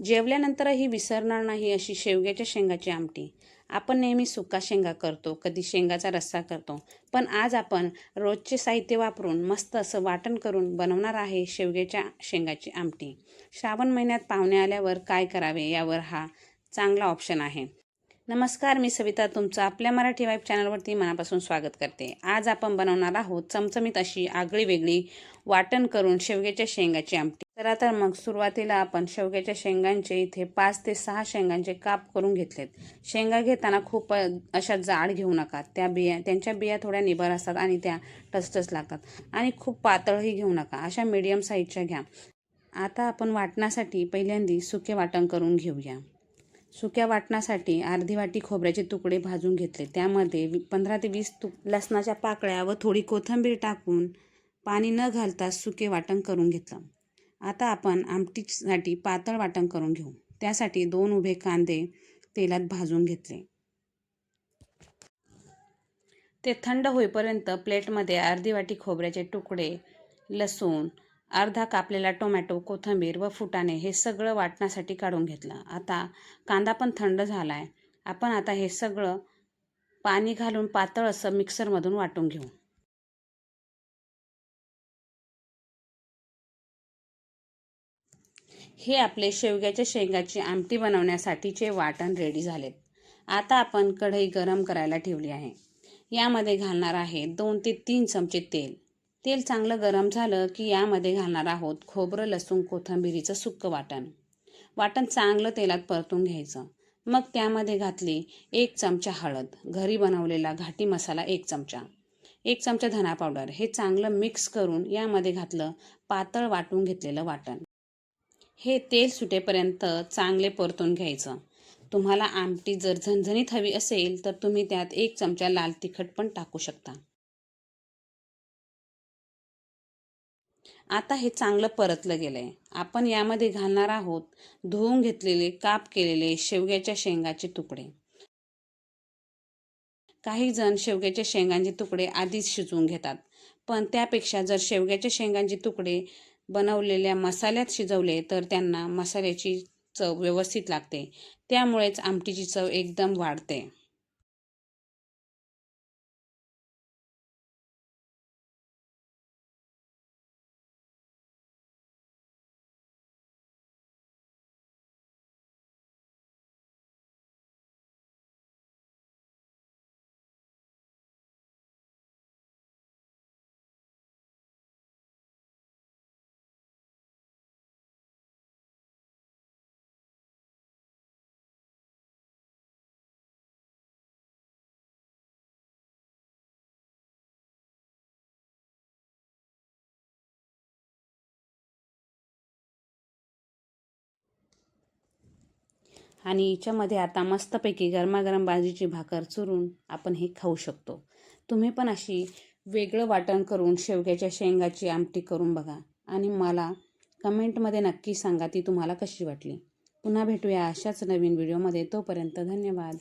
जेवल्यानंतरही विसरणार नाही अशी शेवग्याच्या शेंगाची आमटी. आपण नेहमी सुका शेंगा करतो, कधी शेंगाचा रस्सा करतो, पण आज आपण रोजचे साहित्य वापरून मस्त असं वाटण करून बनवणार आहे शेवग्याच्या शेंगाची आमटी. श्रावण महिन्यात पाहुणे आल्यावर काय करावे यावर हा चांगला ऑप्शन आहे. नमस्कार, मी सविता तुमचं आपल्या मराठी वाईफ चॅनलवरती मनापासून स्वागत करते. आज आपण बनवणार आहोत चमचमीत अशी आगळी वेगळी वाटण करून शेवग्याच्या शेंगाची आमटी. तर मग सुरुवातीला आपण शेवग्याच्या शेंगांचे इथे 5 ते 6 शेंगांचे काप करून घेतलेत. शेंगा घेताना खूप अशा जाड घेऊ नका. त्यांच्या बिया थोड्या निबर असतात आणि त्या टचटच लागतात. आणि खूप पातळही घेऊ नका, अशा मीडियम साईजच्या घ्या. आता आपण वाटणासाठी पहिल्यांदा सुके वाटण करून घेऊया. सुक्या वाटणासाठी अर्धी वाटी खोबऱ्याचे तुकडे भाजून घेतले. त्यामध्ये 15 ते 20 लसणाच्या पाकळ्या व थोडी कोथिंबीर टाकून पाणी न घालता सुके वाटण करून घेतलं. आता आपण आमटीसाठी पातळ वाटण करून घेऊ. त्यासाठी 2 उभे कांदे तेलात भाजून घेतले. ते थंड होईपर्यंत प्लेटमध्ये अर्धी वाटी खोबऱ्याचे तुकडे, लसूण, अर्धा कापलेला टोमॅटो, कोथिंबीर व फुटाणे हे सगळं वाटण्यासाठी काढून घेतलं. आता कांदा पण थंड झाला आहे. आपण आता हे सगळं पाणी घालून पातळ असं मिक्सरमधून वाटून घेऊ. हे आपले शेवग्याच्या शेंगाची आमटी बनवण्यासाठीचे वाटण रेडी झालेत. आता आपण कढई गरम करायला ठेवली आहे. यामध्ये घालणार आहे 2 ते 3 चमचे तेल. तेल चांगलं गरम झालं की यामध्ये घालणार आहोत खोबरं, लसूण, कोथिंबीरीचं सुक्कं वाटण. वाटण चांगलं तेलात परतून घ्यायचं. मग त्यामध्ये घातली 1 चमचा हळद, घरी बनवलेला घाटी मसाला 1 चमचा, 1 चमचा धना पावडर. हे चांगलं मिक्स करून यामध्ये घातलं पातळ वाटून घेतलेलं वाटण. हे तेल सुटेपर्यंत चांगले परतून घ्यायचं. तुम्हाला आमटी जर झणझणीत हवी असेल तर तुम्ही त्यात 1 चमचा लाल तिखट पण टाकू शकता. आता हे चांगलं परतलं गेलंय. आपण यामध्ये घालणार आहोत धुवून घेतलेले काप केलेले शेवग्याच्या शेंगाचे तुकडे. काही जण शेवग्याच्या शेंगांचे तुकडे आधीच शिजवून घेतात, पण त्यापेक्षा जर शेवग्याच्या शेंगांचे तुकडे बनवलेल्या मसाल्यात शिजवले तर त्यांना मसाल्याची चव व्यवस्थित लागते. त्यामुळेच आमटीची चव एकदम वाढते. आणि हिच्यामध्ये आता मस्तपैकी गरमागरम बाजरीची भाकर चुरून आपण हे खाऊ शकतो. तुम्ही पण अशी वेगळं वाटण करून शेवग्याच्या शेंगाची आमटी करून बघा आणि मला कमेंटमध्ये नक्की सांगा ती तुम्हाला कशी वाटली. पुन्हा भेटूया अशाच नवीन व्हिडिओमध्ये. तोपर्यंत धन्यवाद.